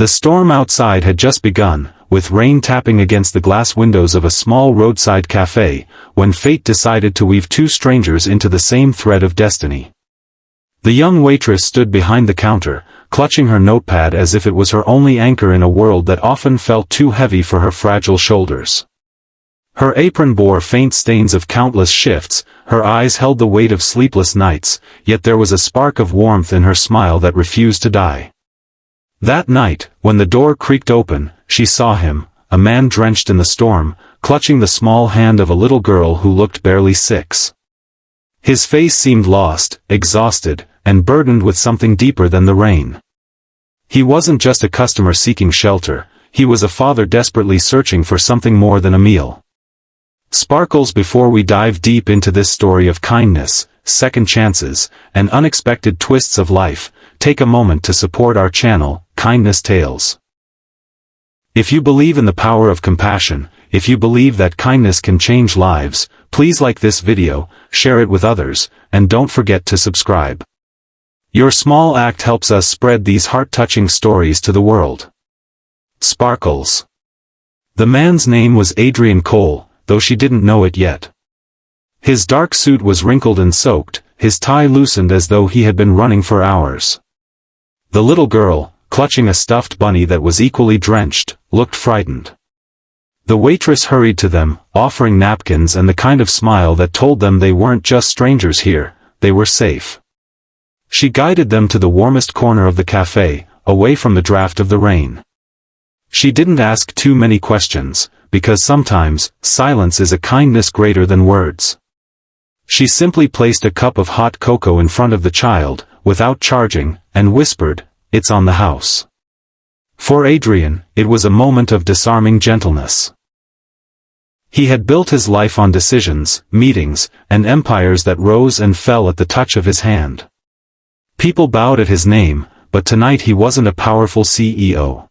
The storm outside had just begun, with rain tapping against the glass windows of a small roadside café, when fate decided to weave two strangers into the same thread of destiny. The young waitress stood behind the counter, clutching her notepad as if it was her only anchor in a world that often felt too heavy for her fragile shoulders. Her apron bore faint stains of countless shifts, her eyes held the weight of sleepless nights, yet there was a spark of warmth in her smile that refused to die. That night, when the door creaked open, she saw him, a man drenched in the storm, clutching the small hand of a little girl who looked barely 6. His face seemed lost, exhausted, and burdened with something deeper than the rain. He wasn't just a customer seeking shelter, he was a father desperately searching for something more than a meal. Sparkles, before we dive deep into this story of kindness, second chances, and unexpected twists of life, take a moment to support our channel, Kindness Tales. If you believe in the power of compassion, if you believe that kindness can change lives, please like this video, share it with others, and don't forget to subscribe. Your small act helps us spread these heart-touching stories to the world. Sparkles. The man's name was Adrian Cole, though she didn't know it yet. His dark suit was wrinkled and soaked, his tie loosened as though he had been running for hours. The little girl, clutching a stuffed bunny that was equally drenched, looked frightened. The waitress hurried to them, offering napkins and the kind of smile that told them they weren't just strangers here, they were safe. She guided them to the warmest corner of the café, away from the draft of the rain. She didn't ask too many questions, because sometimes, silence is a kindness greater than words. She simply placed a cup of hot cocoa in front of the child, without charging, and whispered, "It's on the house." For Adrian, it was a moment of disarming gentleness. He had built his life on decisions, meetings, and empires that rose and fell at the touch of his hand. People bowed at his name, but tonight he wasn't a powerful CEO.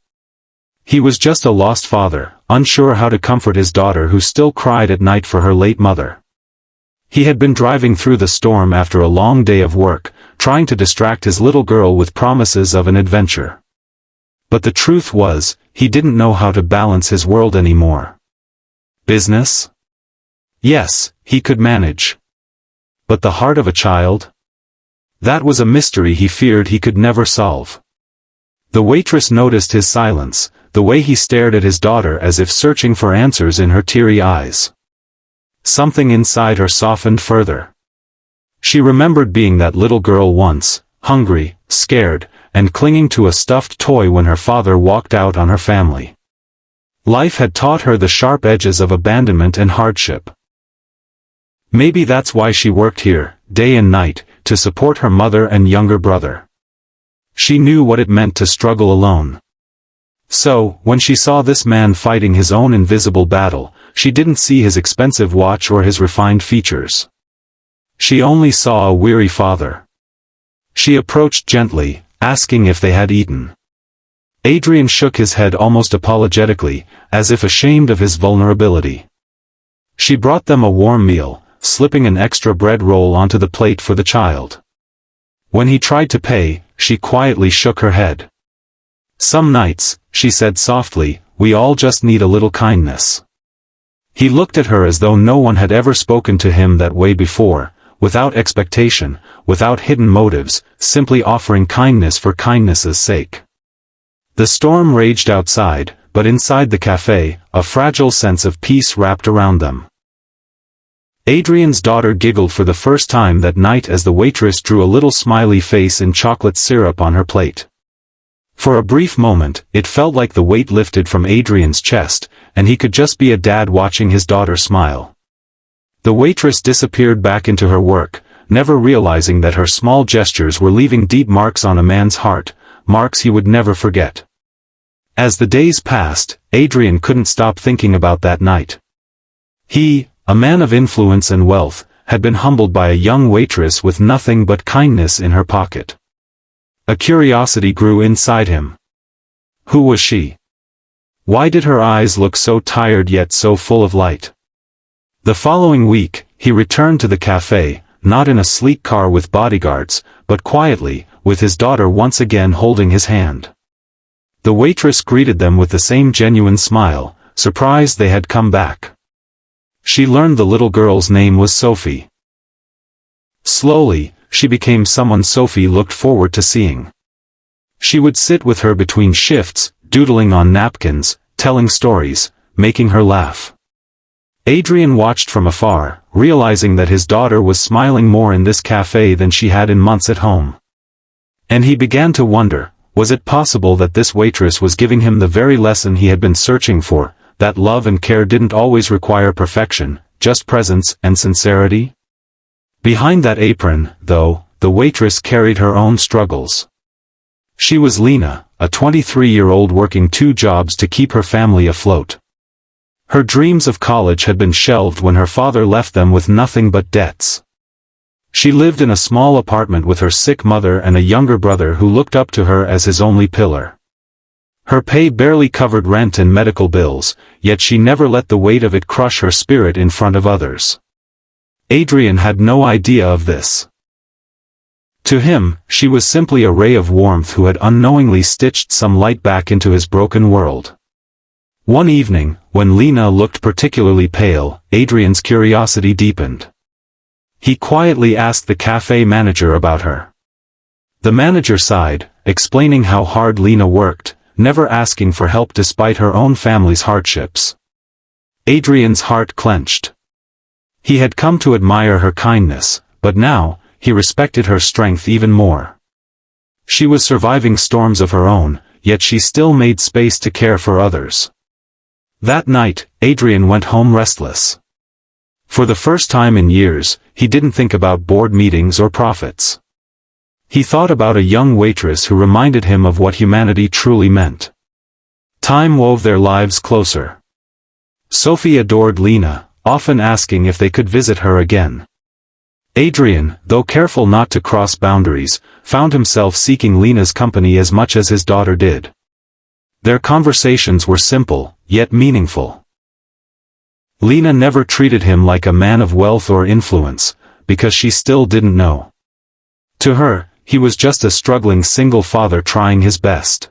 He was just a lost father, unsure how to comfort his daughter who still cried at night for her late mother. He had been driving through the storm after a long day of work, trying to distract his little girl with promises of an adventure. But the truth was, he didn't know how to balance his world anymore. Business? Yes, he could manage. But the heart of a child? That was a mystery he feared he could never solve. The waitress noticed his silence, the way he stared at his daughter as if searching for answers in her teary eyes. Something inside her softened further. She remembered being that little girl once, hungry, scared, and clinging to a stuffed toy when her father walked out on her family. Life had taught her the sharp edges of abandonment and hardship. Maybe that's why she worked here, day and night, to support her mother and younger brother. She knew what it meant to struggle alone. So, when she saw this man fighting his own invisible battle, she didn't see his expensive watch or his refined features. She only saw a weary father. She approached gently, asking if they had eaten. Adrian shook his head almost apologetically, as if ashamed of his vulnerability. She brought them a warm meal, slipping an extra bread roll onto the plate for the child. When he tried to pay, she quietly shook her head. "Some nights," she said softly, "we all just need a little kindness." He looked at her as though no one had ever spoken to him that way before, without expectation, without hidden motives, simply offering kindness for kindness's sake. The storm raged outside, but inside the café, a fragile sense of peace wrapped around them. Adrian's daughter giggled for the first time that night as the waitress drew a little smiley face in chocolate syrup on her plate. For a brief moment, it felt like the weight lifted from Adrian's chest, and he could just be a dad watching his daughter smile. The waitress disappeared back into her work, never realizing that her small gestures were leaving deep marks on a man's heart, marks he would never forget. As the days passed, Adrian couldn't stop thinking about that night. He, a man of influence and wealth, had been humbled by a young waitress with nothing but kindness in her pocket. A curiosity grew inside him. Who was she? Why did her eyes look so tired yet so full of light? The following week, he returned to the café, not in a sleek car with bodyguards, but quietly, with his daughter once again holding his hand. The waitress greeted them with the same genuine smile, surprised they had come back. She learned the little girl's name was Sophie. Slowly, she became someone Sophie looked forward to seeing. She would sit with her between shifts, doodling on napkins, telling stories, making her laugh. Adrian watched from afar, realizing that his daughter was smiling more in this cafe than she had in months at home. And he began to wonder, was it possible that this waitress was giving him the very lesson he had been searching for, that love and care didn't always require perfection, just presence and sincerity? Behind that apron, though, the waitress carried her own struggles. She was Lena, a 23-year-old working 2 jobs to keep her family afloat. Her dreams of college had been shelved when her father left them with nothing but debts. She lived in a small apartment with her sick mother and a younger brother who looked up to her as his only pillar. Her pay barely covered rent and medical bills, yet she never let the weight of it crush her spirit in front of others. Adrian had no idea of this. To him, she was simply a ray of warmth who had unknowingly stitched some light back into his broken world. One evening, when Lena looked particularly pale, Adrian's curiosity deepened. He quietly asked the cafe manager about her. The manager sighed, explaining how hard Lena worked, never asking for help despite her own family's hardships. Adrian's heart clenched. He had come to admire her kindness, but now, he respected her strength even more. She was surviving storms of her own, yet she still made space to care for others. That night, Adrian went home restless. For the first time in years, he didn't think about board meetings or profits. He thought about a young waitress who reminded him of what humanity truly meant. Time wove their lives closer. Sophie adored Lena, often asking if they could visit her again. Adrian, though careful not to cross boundaries, found himself seeking Lena's company as much as his daughter did. Their conversations were simple, yet meaningful. Lena never treated him like a man of wealth or influence, because she still didn't know. To her, he was just a struggling single father trying his best.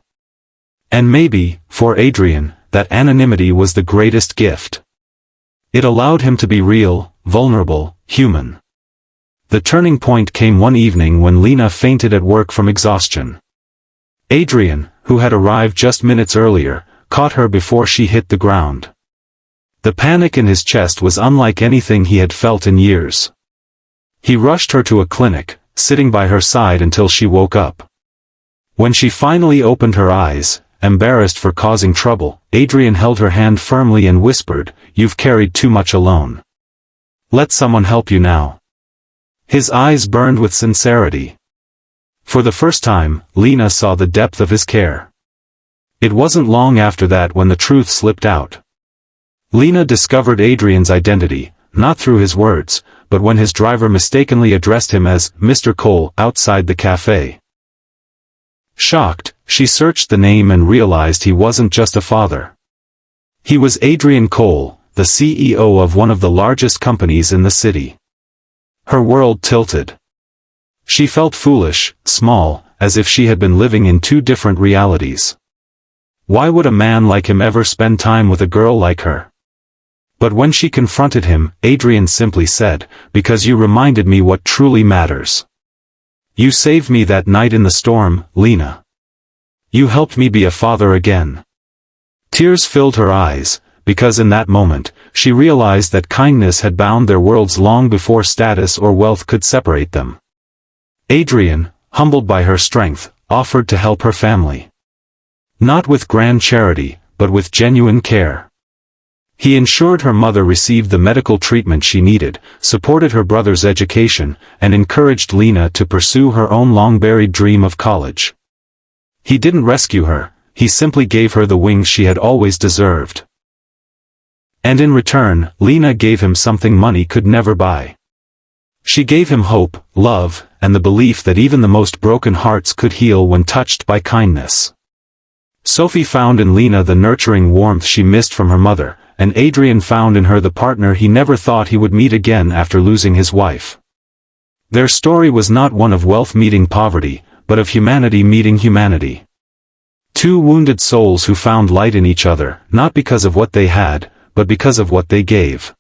And maybe, for Adrian, that anonymity was the greatest gift. It allowed him to be real, vulnerable, human. The turning point came one evening when Lena fainted at work from exhaustion. Adrian, who had arrived just minutes earlier, caught her before she hit the ground. The panic in his chest was unlike anything he had felt in years. He rushed her to a clinic, sitting by her side until she woke up. When she finally opened her eyes, embarrassed for causing trouble, Adrian held her hand firmly and whispered, "You've carried too much alone. Let someone help you now." His eyes burned with sincerity. For the first time, Lena saw the depth of his care. It wasn't long after that when the truth slipped out. Lena discovered Adrian's identity, not through his words, but when his driver mistakenly addressed him as Mr. Cole outside the cafe. Shocked, she searched the name and realized he wasn't just a father. He was Adrian Cole, the CEO of one of the largest companies in the city. Her world tilted. She felt foolish, small, as if she had been living in 2 different realities. Why would a man like him ever spend time with a girl like her? But when she confronted him, Adrian simply said, "Because you reminded me what truly matters. You saved me that night in the storm, Lena. You helped me be a father again." Tears filled her eyes, because in that moment, she realized that kindness had bound their worlds long before status or wealth could separate them. Adrian, humbled by her strength, offered to help her family. Not with grand charity, but with genuine care. He ensured her mother received the medical treatment she needed, supported her brother's education, and encouraged Lena to pursue her own long-buried dream of college. He didn't rescue her, he simply gave her the wings she had always deserved. And in return, Lena gave him something money could never buy. She gave him hope, love, and the belief that even the most broken hearts could heal when touched by kindness. Sophie found in Lena the nurturing warmth she missed from her mother, and Adrian found in her the partner he never thought he would meet again after losing his wife. Their story was not one of wealth meeting poverty, but of humanity meeting humanity. Two wounded souls who found light in each other, not because of what they had, but because of what they gave.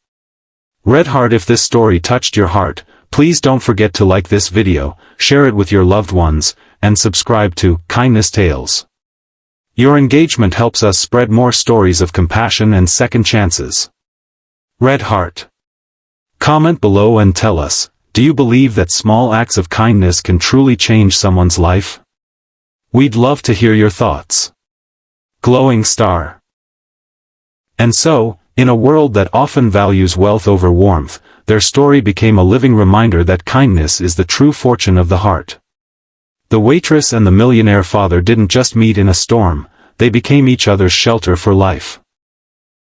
Red heart. If this story touched your heart, please don't forget to like this video, share it with your loved ones, and subscribe to Kindness Tales. Your engagement helps us spread more stories of compassion and second chances. Red heart. Comment below and tell us, do you believe that small acts of kindness can truly change someone's life? We'd love to hear your thoughts. Glowing star. And so, in a world that often values wealth over warmth, their story became a living reminder that kindness is the true fortune of the heart. The waitress and the millionaire father didn't just meet in a storm, they became each other's shelter for life.